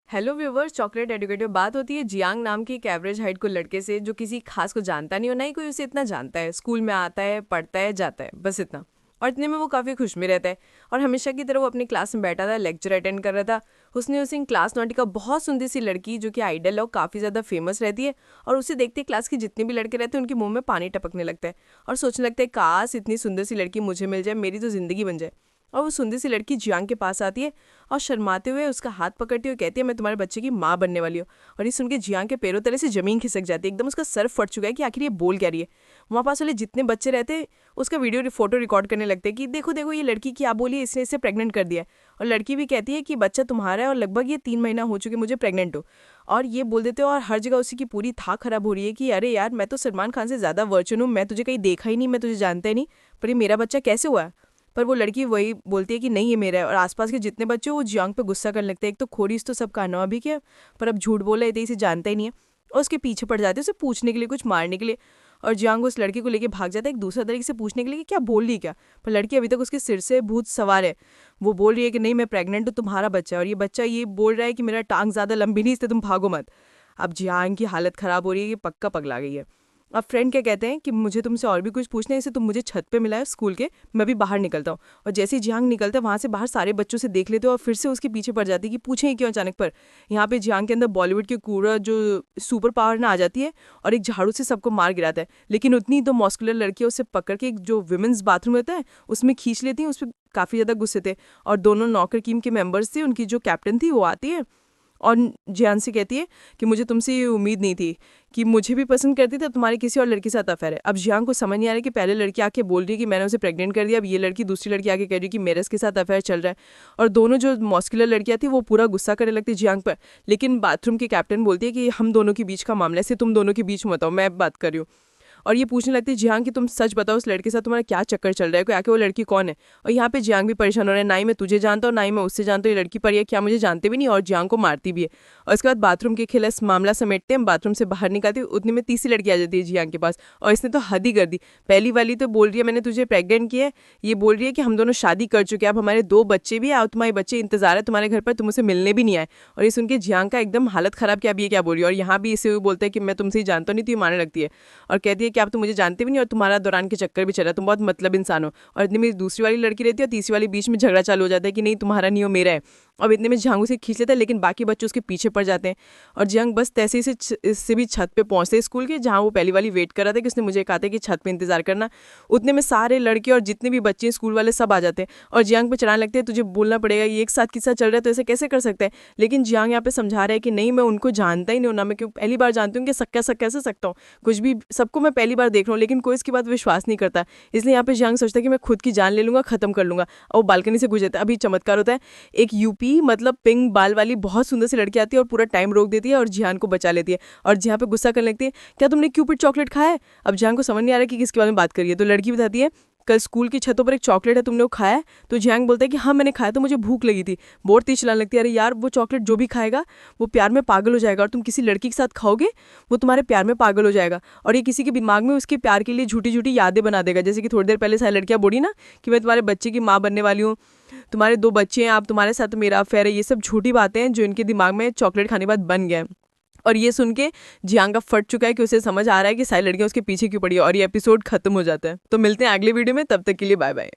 Hello viewers, chocolate educative बात होती है जियांग नाम की एक एवरेज हाइट को लड़के से जो किसी खास को जानता नहीं और ना ही कोई उसे इतना जानता है। स्कूल में आता है, पढ़ता है, जाता है, बस इतना। और इतने में वो काफ़ी खुश में रहता है। और हमेशा की तरह वो अपनी क्लास में बैठा था, लेक्चर अटेंड कर रहा था। उसने उस क्लास नोटी का बहुत सुंदर सी लड़की जो कि आइडल है और काफ़ी ज़्यादा फेमस रहती है। और उसे देखते क्लास के जितने भी लड़के रहते हैं उनके मुंह में पानी टपकने लगता है और सोचने लगता है काश इतनी सुंदर सी लड़की मुझे मिल जाए, मेरी तो ज़िंदगी बन जाए। और वो सुंदर सी लड़की जियांग के पास आती है और शर्माते हुए उसका हाथ पकड़ती हुई कहती है, मैं तुम्हारे बच्चे की माँ बनने वाली हूँ। और ये सुन के जियांग के पैरों तले से जमीन खिसक जाती है, एकदम उसका सर फट चुका है कि आखिर ये बोल क्या रही है। वहाँ पास वाले जितने बच्चे रहते हैं उसका वीडियो फोटो रिकॉर्ड करने लगते हैं कि देखो देखो ये लड़की क्या बोली है, इसने इसे प्रेग्नेंट कर दिया है। और लड़की भी कहती है कि बच्चा तुम्हारा है और लगभग ये 3 महीना हो चुके मुझे प्रेग्नेंट हो। और ये बोल देते हो और हर जगह उसी की पूरी था खराब हो रही है कि अरे यार, मैं तो सलमान खान से ज़्यादा वर्चुन हूँ, मैं तुझे कहीं देखा ही नहीं, मैं तुझे जानता ही नहीं, पर ये मेरा बच्चा कैसे हुआ है। पर वो लड़की वही बोलती है कि नहीं ये मेरा है। और आसपास के जितने बच्चे वो जियांग पे गुस्सा करने लगते हैं। एक तो खोरीस तो सब कानवा भी क्या, पर अब झूठ बोला है तो इसे जानता ही नहीं है। और उसके पीछे पड़ जाते हैं उसे पूछने के लिए, कुछ मारने के लिए। और जियांग उस लड़की को लेके भाग जाता है एक दूसरा तरीके से पूछने के लिए कि क्या बोल रही है क्या। पर लड़की अभी तक उसके सिर से भूत सवार है। वो बोल रही है कि नहीं मैं प्रेग्नेंट हूँ, तुम्हारा बच्चा है। और ये बच्चा ये बोल रहा है कि मेरा टांग ज़्यादा लंबी नहीं, इससे तुम भागो मत। अब जियांग की हालत ख़राब हो रही है कि पक्का पगला गई है। अब फ्रेंड क्या कहते हैं कि मुझे तुमसे और भी कुछ पूछना है, इसे तुम मुझे छत पे मिला है स्कूल के, मैं भी बाहर निकलता हूँ। और जैसे ही जियांग निकलता है वहाँ से बाहर सारे बच्चों से देख लेते हो और फिर से उसके पीछे पड़ जाती है कि पूछें ही क्यों अचानक। पर यहाँ पे जियांग के अंदर बॉलीवुड की पूरा जो सुपर पावर ना आ जाती है और एक झाड़ू से सबको मार गिराता है। लेकिन उतनी तो मॉस्कुलर लड़की उसे पकड़ के एक जो वुमेन्स बाथरूम होता है उसमें खींच लेती है। उस पर काफ़ी ज़्यादा गुस्से थे। और दोनों नौकर टीम के मेंबर्स थे, उनकी जो कैप्टन थी वो आती है और जियान से कहती है कि मुझे तुमसे ये उम्मीद नहीं थी कि मुझे भी पसंद करती तो तुम्हारे किसी और लड़के के साथ अफेयर है। अब जियांग को समझ नहीं आ रहा कि पहले लड़की आके बोल रही है कि मैंने उसे प्रेग्नेंट कर दिया, अब ये लड़की दूसरी लड़की आके कह रही है कि मेरे इसके साथ अफेयर चल रहा है। और दोनों जो मॉस्कुलर लड़कियां थी वो पूरा गुस्सा करने लगती है जियांग पर। लेकिन बाथरूम की कैप्टन बोलती है कि हम दोनों के बीच का मामला है, इससे तुम दोनों के बीच में बताओ, मैं बात कर रही हूँ। और ये पूछने लगती है जियांग कि तुम सच बताओ उस लड़के के साथ तुम्हारा क्या चक्कर चल रहा है, कोई आके वो लड़की कौन है। और यहाँ पे जियांग भी परेशान हो रहा है, ना ही मैं तुझे जानता हूँ ना ही मैं उससे जानता हूँ, ये लड़की पर ये क्या मुझे जानते भी नहीं, और जियांग को मारती भी है। और इसके बाद बाथरूम के खिलाफ मामला समेटते हैं, बाथरूम से बाहर निकलती है, उतनी में तीसरी लड़की आ जाती है जियांग के पास। और इसने तो हद ही कर दी। पहली वाली तो बोल रही है मैंने तुझे प्रेग्नेंट किया है, ये बोल रही है कि हम दोनों शादी कर चुके हैं, अब हमारे 2 बच्चे भी है और तुम्हारे बच्चे इंतजार है तुम्हारे घर पर, तुम उसे मिलने भी नहीं आए। और ये सुन के जियांग का एकदम हालत खराब, क्या अब ये क्या बोल रही है। और यहाँ भी इसे बोलता है कि मैं तुमसे ही जानता नहीं, तो ये मारने लगती है और कहती है कि आप तो मुझे जानते भी नहीं और तुम्हारा दौरान के चक्कर भी चला, तुम बहुत मतलब इंसान हो। और इतने में दूसरी वाली लड़की रहती है और तीसरी वाली बीच में झगड़ा चालू हो जाता है कि नहीं तुम्हारा नहीं हो मेरा है। अब इतने में जियांग उसे खींच लेता है, लेकिन बाकी बच्चे उसके पीछे पड़ जाते हैं। और जियांग बस तैसे ही से इससे भी छत पे पहुंचते हैं स्कूल के, जहाँ वो पहली वाली वेट कर रहा था कि उसने मुझे कहा था कि छत पे इंतजार करना। उतने में सारे लड़के और जितने भी बच्चे स्कूल वाले सब आ जाते हैं और जियांग पे चढ़ाने लगते हैं, तुझे बोलना पड़ेगा, ये एक साथ किस्सा चल रहा है तो ऐसे कैसे कर सकता है। लेकिन जियांग यहाँ पे समझा रहा है कि नहीं मैं उनको जानता ही नहीं हूँ ना, मैं क्यों पहली बार जानती हूँ कि सक्का सक्का कैसे सकता हूँ, कुछ भी सबको मैं पहली बार देख रहा हूँ, लेकिन कोई इसकी बात विश्वास नहीं करता। इसलिए यहाँ पे जियांग सोचता है कि मैं खुद की जान ले लूंगा, खत्म कर लूंगा। और वो बालकनी से गुजरता है। अभी चमत्कार होता है, एक यूपी मतलब पिंक बाल वाली बहुत सुंदर सी लड़की आती है और पूरा टाइम रोक देती है और जियांग को बचा लेती है। और जियांग पे गुस्सा करने लगती है, क्या तुमने क्यूपिड चॉकलेट खाया है। अब जियांग को समझ नहीं आ रहा कि किसके बारे में बात करिए, तो लड़की बताती है कल स्कूल की छतों पर एक चॉकलेट है, तुमने वो खाया है। तो जियांग बोलता है कि हाँ मैंने खाया, तो मुझे भूख लगी थी। बहुत तेज चलाने लगती है, अरे यार वो चॉकलेट जो भी खाएगा वो प्यार में पागल हो जाएगा, और तुम किसी लड़की के साथ खाओगे वो तुम्हारे प्यार में पागल हो जाएगा। और ये किसी के दिमाग में उसके प्यार के लिए झूठी झूठी यादें बना देगा। जैसे कि थोड़ी देर पहले सारी लड़कियां बोली ना कि मैं तुम्हारे बच्चे की माँ बनने वाली हूँ, तुम्हारे 2 बच्चे हैं, आप तुम्हारे साथ मेरा अफेयर है, ये सब झूठी बातें हैं जो इनके दिमाग में चॉकलेट खाने के बाद बन गए। और ये सुन के जियांग का फट चुका है कि उसे समझ आ रहा है कि सारी लड़कियां उसके पीछे क्यों पड़ी है, और ये एपिसोड खत्म हो जाता है। तो मिलते हैं अगले वीडियो में, तब तक के लिए बाय बाय।